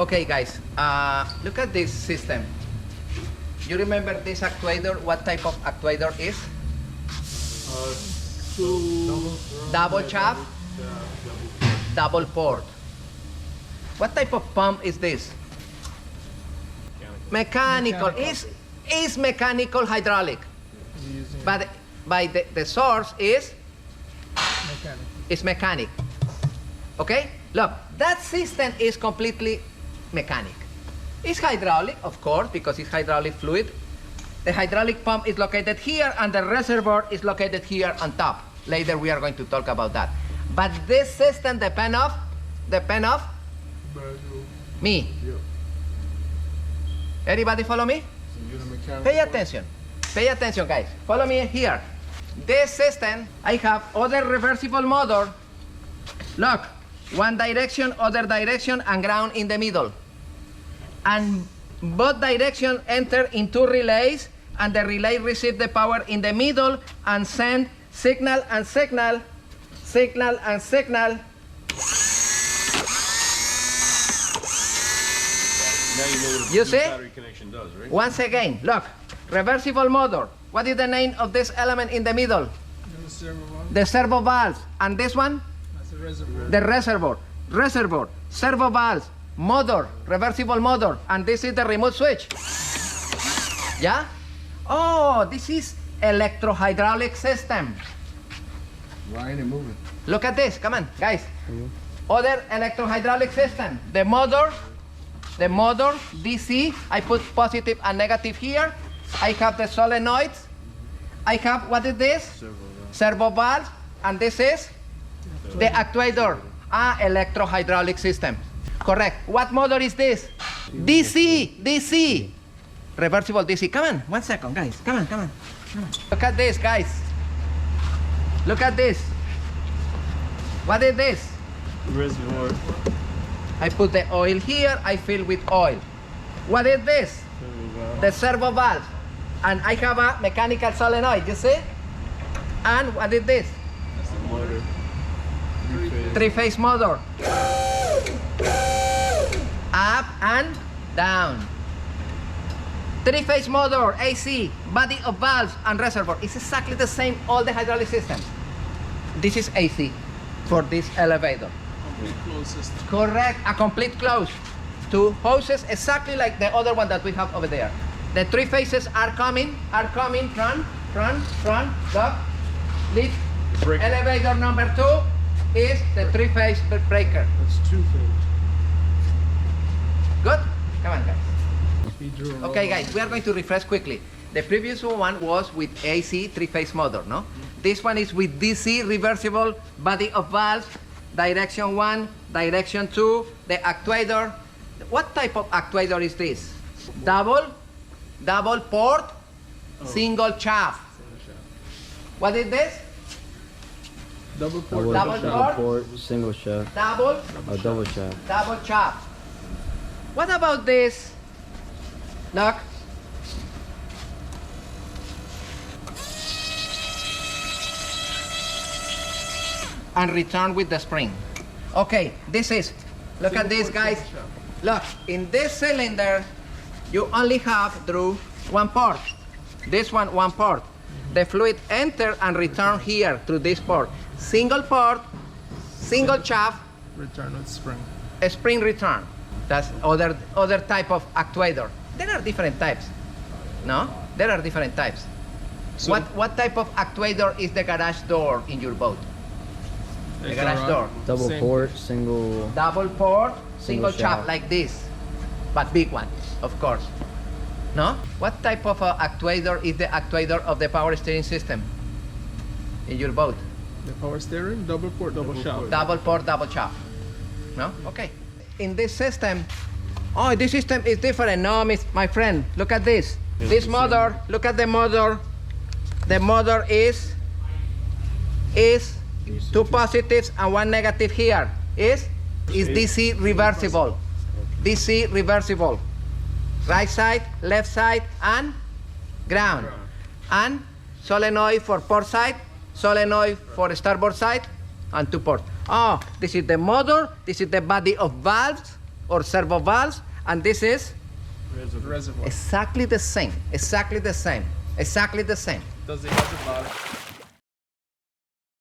Okay, guys, look at this system. You remember this actuator? What type of actuator is? Double shaft, double port. What type of pump is this? Mechanical. Is mechanical hydraulic, but by the source is mechanic. Okay, look, that system is completely mechanic. It's hydraulic, of course, because it's hydraulic fluid. The hydraulic pump is located here, and the reservoir is located here on top. Later we are going to talk about that. But this system depend of me. Everybody follow me? Pay attention, guys. Follow me here. This system, I have other reversible motor. Look, one direction, other direction, and ground in the middle. And both directions enter into relays, and the relay receive the power in the middle and send signal and signal, signal and signal. Now you know what You a see? battery connection does, right? Once again, look, reversible motor. What is the name of this element in the middle? The servo valve. And this one? That's the reservoir. The reservoir, servo valve, motor, reversible motor, and this is the remote switch. Yeah? Oh, this is electrohydraulic system. Right and moving. Look at this, come on, guys. Other electrohydraulic system. The motor, DC, I put positive and negative here. I have the solenoids. I have, what is this? Servo valve, and this is the actuator. Electrohydraulic system. Correct. What motor is this? DC. Reversible DC. Come on, 1 second, guys. Come on. Look at this, guys. Look at this. What is this? Reservoir. I put the oil here, I fill with oil. What is this? The servo valve. And I have a mechanical solenoid, you see? And what is this? Motor. Three-phase motor. Up and down. Three-phase motor, AC, body of valves and reservoir. It's exactly the same, all the hydraulic systems. This is AC for this elevator. Complete closed system. Correct, a complete close. Two hoses exactly like the other one that we have over there. The three phases are coming, front, lock, lift. Breaker. Elevator number 2 is the three-phase breaker. That's 2 phase. Good? Come on, guys. Okay, guys, we are going to refresh quickly. The previous one was with AC three-phase motor, no? This one is with DC reversible body of valves, direction 1, direction 2, the actuator. What type of actuator is this? Double port, single shaft. What is this? Double port. Double port, single shaft, double double shaft. shaft. What about this? Look. And return with the spring. Okay, this is, look at this, guys. Look, in this cylinder, you only have through one port. This one port. The fluid enter and return here through this port. Single port, single shaft, Return with spring. a spring return. That's other type of actuator. There are different types. No? There are different types. So What type of actuator is the garage door in your boat? The garage door. Double Same. port, single. Double port, single Single shaft shaft. like this, but big one, of course. No? What type of actuator is the actuator of the power steering system in your boat? The power steering, double port, double shaft. Double port, double shaft. No? Okay. In this system, this system is different. No, my friend, look at this. This motor, look at the motor. The motor is 2 positives and 1 negative here. Is DC reversible. DC reversible. Right side, left side, and ground. And solenoid for port side, solenoid for starboard side, and 2 ports. This is the motor, this is the body of valves, or servo valves, and this is Reservoir. exactly the same, exactly the same, exactly the same. Does the reservoir